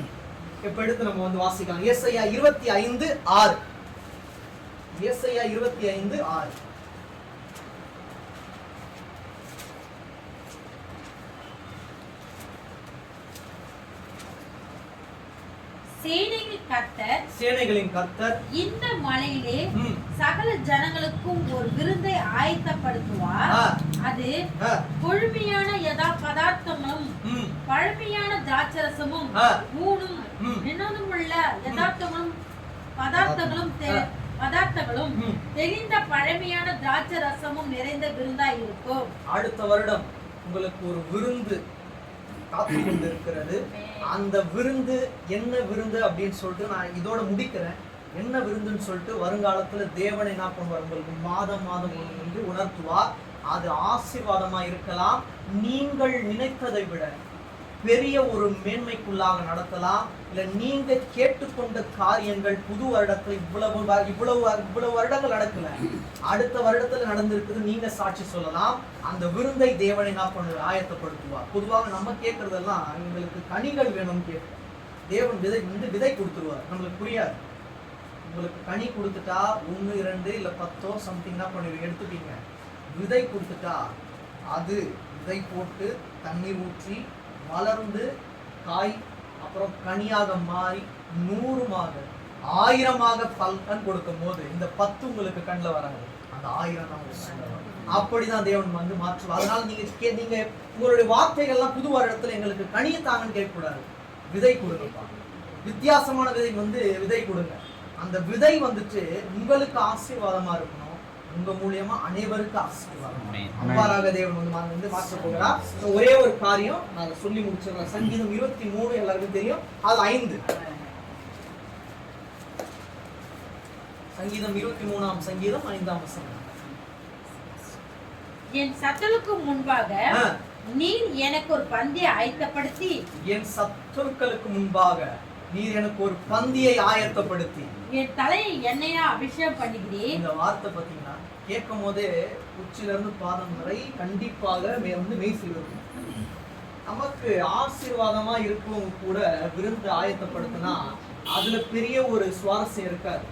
இப்ப எடுத்து நம்ம வாசிக்கலாம். ஏசாயா 25:6. ஏசாயா 25:6. சேனைகளின் கர்த்தர் இந்த மலையிலே சகல ஜனங்களுக்கும் ஒரு விருந்தை ஆயத்தப்படுத்துவார். அது கொழுமையான பதார்த்தமும் பழமையான திராட்சரசமும் ஊனும் நினமுள்ள பதார்த்தங்களும் தெரிந்த பழமையான திராட்சரசமும் நிறைந்த விருந்தாய் இருக்கும். அடுத்த வருடம் உங்களுக்கு ஒரு விருந்து காத்து கொண்டு இருக்கிறது. அந்த விருந்து என்ன விருந்து அப்படின்னு சொல்லிட்டு நான் இதோட முடிக்கிறேன். என்ன விருந்துன்னு சொல்லிட்டு வருங்காலத்துல தேவனை என்ன பண்ணுவார், உங்களுக்கு மாதம் உணர்த்துவார். அது ஆசீர்வாதமா இருக்கலாம். நீங்கள் நினைத்ததை விட பெரிய ஒரு மேன்மைக்குள்ளாக நடத்தலாம். இல்ல நீங்க கேட்டுக்கொண்ட காரியங்கள் புது வருடத்துல இவ்வளவு வருடங்கள் நடக்கல, அடுத்த வருடத்துல நடந்திருக்குது, நீங்க சாட்சி சொல்லலாம். அந்த விருந்தை தேவனை என்ன பண்ணுவார், ஆயத்தப்படுத்துவார். பொதுவாக நம்ம கேட்கறதெல்லாம் எங்களுக்கு கனிகள் வேணும்னு கேட்போம். தேவன் விதை கொடுத்துருவார். நம்மளுக்கு புரியாது. உங்களுக்கு கனி கொடுத்துட்டா 1, 2 இல்ல 10 சம்திங் தான் பண்ணுவீங்க, எடுத்துப்பீங்க. விதை கொடுத்துட்டா அது விதை போட்டு தண்ணீர் ஊற்றி வளர்ந்து காய் அப்புறம் கனியாக மாறி 100மாக 1000மாக பலன் கொடுக்கும் போது இந்த 10 உங்களுக்கு கண்ணில் வராது, அந்த 1000 அப்படிதான் தேவன் மாற்றுவார். அதனால நீங்க உங்களுடைய வார்த்தைகள்லாம் புது வருடத்துல எங்களுக்கு கனியை தாங்கன்னு கேட்கக்கூடாது, விதை கொடுங்கப்பா. வித்தியாசமான விதை கொடுங்க. அந்த விதை உங்களுக்கு ஆசீர்வாதமா இருக்கணும், உங்க மூலியமா அனைவருக்கு ஆசீர்வாதம். அவ்வாறாக தேவன் மாற்ற போகிறார். ஒரே ஒரு காரியம் நான் சொல்லி முடிச்சிடறேன். சங்கீதம் 23 எல்லாருக்கும் தெரியும், அது 5. சங்கீதம் 23ஆம் சங்கீதம் 5ஆம் வசனம். என் சத்துருக்கு முன்பாக நீர் எனக்கு ஒரு பந்தியை ஆயத்தப்படுத்தி, என் சத்துருக்களுக்கு முன்பாக நீர் எனக்கு ஒரு பந்தியை ஆயத்தப்படுத்தி, என் தலையை எண்ணெயா அபிஷேகம் பண்ணுகிறேன். இந்த வார்த்தை பாத்தீங்கன்னா கேட்கும் போதே உச்சிலிருந்து பாதம் வரை கண்டிப்பாக மெய்சில் இருக்கும். நமக்கு ஆசீர்வாதமா இருக்கவங்க கூட விருந்து ஆயத்தப்படுத்தினா அதுல பெரிய ஒரு சுவாரஸ்யம் இருக்காது.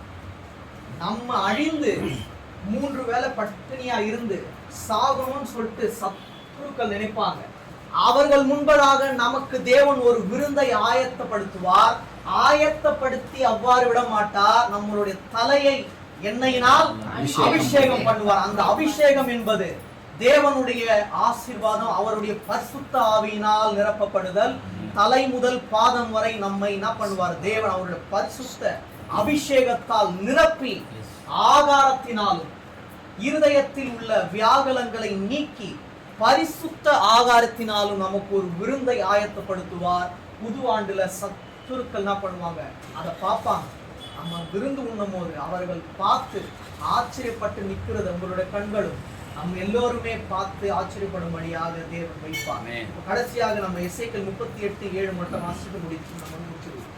நம்ம அழிந்து 3 வேளை பட்டினியா இருந்து சாகணும்னு சொல்லிட்டு சத்துருக்கள் நினைப்பாங்க. அவர்கள் முன்பதாக நமக்கு தேவன் ஒரு விருந்தை ஆயத்தப்படுத்துவார். ஆயத்தப்படுத்தி அவ்வாறு விட மாட்டார், நம்மளுடைய தலையை எண்ணெயினால் அபிஷேகம் பண்ணுவார். அந்த அபிஷேகம் என்பது தேவனுடைய ஆசீர்வாதம், அவருடைய பரிசுத்த ஆவியினால் நிரப்பப்படுதல். தலை முதல் பாதம் வரை நம்மை என்ன பண்ணுவார்? தேவன் அவருடைய பரிசுத்த அபிஷேகத்தால் நிரப்பி ஆகாரத்தினாலும் இருதயத்தில் உள்ள வியாகுலங்களை நீக்கி பரிசுத்த ஆகாரத்தினாலும் நமக்கு ஒரு விருந்தை ஆயத்தப்படுத்துவார். புது ஆண்டுல சத்துருக்கள் என்ன பண்ணுவாங்க? அதை பார்ப்பாங்க. நம்ம விருந்து உண்ணும் போது அவர்கள் பார்த்து ஆச்சரியப்பட்டு நிற்கிறது உங்களுடைய கண்களும் நம்ம எல்லோருமே பார்த்து ஆச்சரியப்படும்படியாக தேவன் வைப்பாங்க. கடைசியாக நம்ம எசேக்கியேல் 38:7 மட்டும் வாசித்து முடிச்சு நம்ம முடிச்சிருவோம்.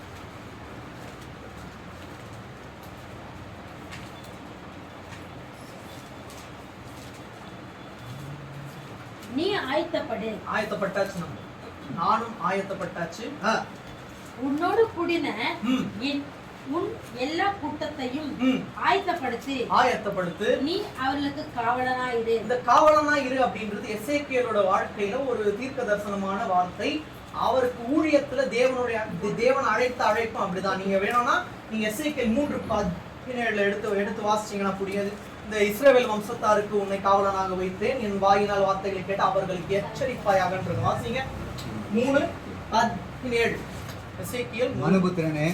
நீ ஆயத்தப்படு. ஆயத்தப்பட்டாச்சு, நம்ம நானும் ஆயத்தப்பட்டாச்சு. உன்னோடு கூடின உன் எல்லா கூட்டத்தையும் ஆயத்தப்படுத்து. நீ அவர்களுக்கு காவலனா இரு. இந்த காவலனா இரு அப்படின்றது எசேக்கியேலோட வாழ்க்கையில ஒரு தீர்க்க தரிசனமான வார்த்தை. அவருக்கு ஊழியத்துல தேவன் அழைத்த அழைப்பும் அப்படிதான். நீங்க வேணும்னா நீங்க எசேக்கியேல் 3:17 எடுத்து வாசிச்சீங்கன்னா புரியாது. இந்த இஸ்ரவேல் வம்சத்தாருக்கு உன்னை காவலனாக வைத்தேன், என் வாயினால் வார்த்தைகளை கேட்டு அவர்களுக்கு எச்சரிப்பாயாக. வாசிங்க 3:17. எசேக்கியேல் மனுபுத்திரனே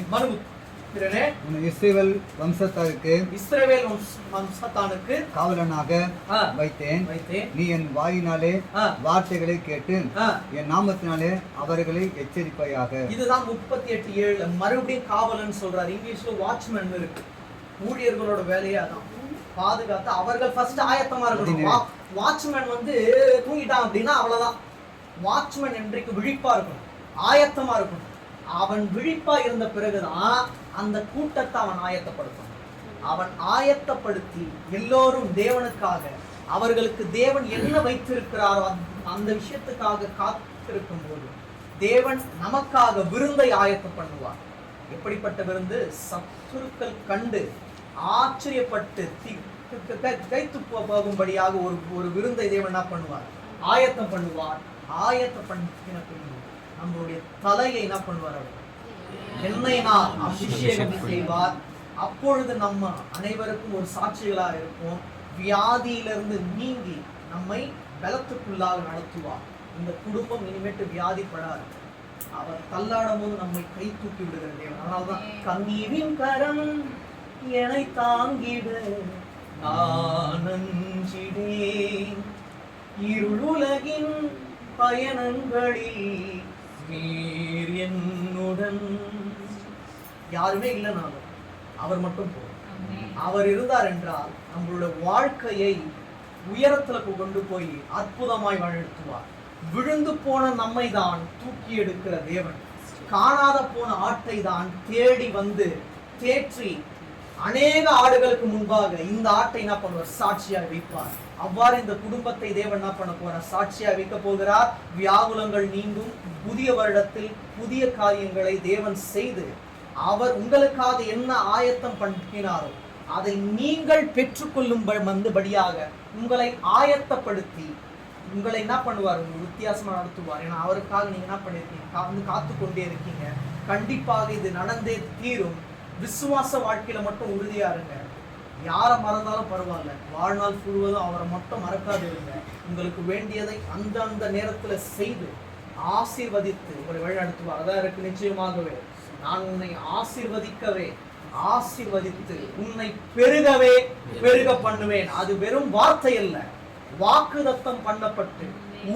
இஸ்ரவேல் வம்சத்தானுக்கு காவலனாக வைத்தேன். நீ என் வாயினாலே வார்த்தைகளை கேட்டு என் நாமத்தினாலே அவர்களை எச்சரிப்பாயாக. இதுதான் 38:7 மறுபடியும் காவலன் சொல்றாரு. இங்கிலீஷ்ல வாட்ச்மேன் இருக்கு. ஊழியர்களோட வேலையே அதான், பாதுகாத்து அவர்கள் ஃபர்ஸ்ட் ஆயத்தமா இருக்கணும். வாட்ச்மேன் தூங்கிட்டான் அப்படின்னா அவ்வளவுதான். வாட்ச்மேன் என்றைக்கு விழிப்பா இருக்கணும், ஆயத்தமா இருக்கணும். அவன் விழிப்பா இருந்த பிறகுதான் அந்த கூட்டத்தை அவன் ஆயத்தப்படுத்தணும். அவன் ஆயத்தப்படுத்தி எல்லோரும் தேவனுக்காக, அவர்களுக்கு தேவன் என்ன வைத்திருக்கிறாரோ அந்த விஷயத்துக்காக காத்திருக்கும் போது தேவன் நமக்காக விருந்தை ஆயத்தம் பண்ணுவார். எப்படிப்பட்ட விருந்து? சத்துருக்கள் கண்டு ஆச்சரியப்பட்டு கைத்து போகும்படியாக ஒரு விருந்தை தேவன் என்ன பண்ணுவார்? ஆயத்தம் பண்ணுவார். ஆயத்தம் பண்ணின பின்பு நம்மளுடைய தலையை என்ன பண்ணுவார்? அவர் எண்ணெயினால் அபிஷேகம் செய்வார். அப்பொழுது நம்ம அனைவருக்கும் ஒரு சாட்சிகளா இருப்போம். வியாதியிலிருந்து நீங்கி நம்மை பலத்துக்குள்ளாக நடத்துவார். இந்த குடும்பம் இனிமேட்டு வியாதிப்படாது. அவர் தள்ளாடும் போது நம்மை கை தூக்கி விடுகிற தேவன். அதனால்தான் கண்ணீரின் கரம் என்னை தாங்கிட நானஞ்சிடேன், இருளுலகின் பயணங்களில் நீர் என்னுடன். யாருமே இல்லைனாலும் அவர் மட்டும் போதும். அவர் இருந்தார் என்றால் நம்மளுடைய வாழ்க்கையை உயரத்துல கொண்டு போய் அற்புதமாய் வழிநடத்துவார். விழுந்து போன நம்மை தான் தூக்கி எடுக்கிற தேவன். காணாத போன ஆட்டை தான் தேடி வந்து தேற்றி அநேக ஆடுகளுக்கு முன்பாக இந்த ஆட்டை என்ன பண்ணுவார்? சாட்சியாக வைப்பார். அவ்வாறு இந்த குடும்பத்தை தேவன் என்ன பண்ண போறார்? சாட்சியாக வைக்க போகிறார். வியாகுலங்கள் நீங்கும். புதிய வருடத்தில் புதிய காரியங்களை தேவன் செய்து அவர் உங்களுக்காக என்ன ஆயத்தம் பண்ணினாரோ அதை நீங்கள் பெற்றுக்கொள்ளும் படியாக உங்களை ஆயத்தப்படுத்தி உங்களை என்ன பண்ணுவார்? உங்க வித்தியாசமா நடத்துவார். ஏன்னா அவருக்காக நீங்க என்ன பண்ணிருக்கீங்க? காத்து கொண்டே இருக்கீங்க. கண்டிப்பாக இது நடந்தே தீரும். விசுவாச வாழ்க்கையில மட்டும் உறுதியா இருங்க. யாரை மறந்தாலும் பரவாயில்ல, வாழ்நாள் முழுவதும் அவரை மட்டும் மறக்காது இருங்க. உங்களுக்கு வேண்டியதை அந்தந்த நேரத்துல செய்து ஆசீர்வதித்து உங்களை வழிநடத்துவார். அதான் இருக்கு. நிச்சயமாகவே நான் உன்னை ஆசீர்வதித்து உன்னை பெருகவே பெருக பண்ணுவேன். அது வெறும் வார்த்தை அல்ல, வாக்குதத்தம் பண்ணப்பட்டு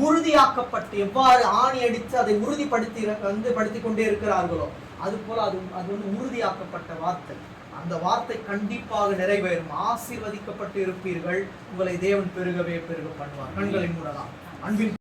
உறுதியாக்கப்பட்டு எவ்வாறு ஆணி அடித்து அதை படுத்தி கொண்டே இருக்கிறார்களோ அது போல அது உறுதியாக்கப்பட்ட வார்த்தை. அந்த வார்த்தை கண்டிப்பாக நிறைவேறும். ஆசீர்வதிக்கப்பட்டு இருப்பீர்கள். உங்களை தேவன் பெருகவே பெருக பண்ணுவார். கண்களை மூடலாம். அன்பின்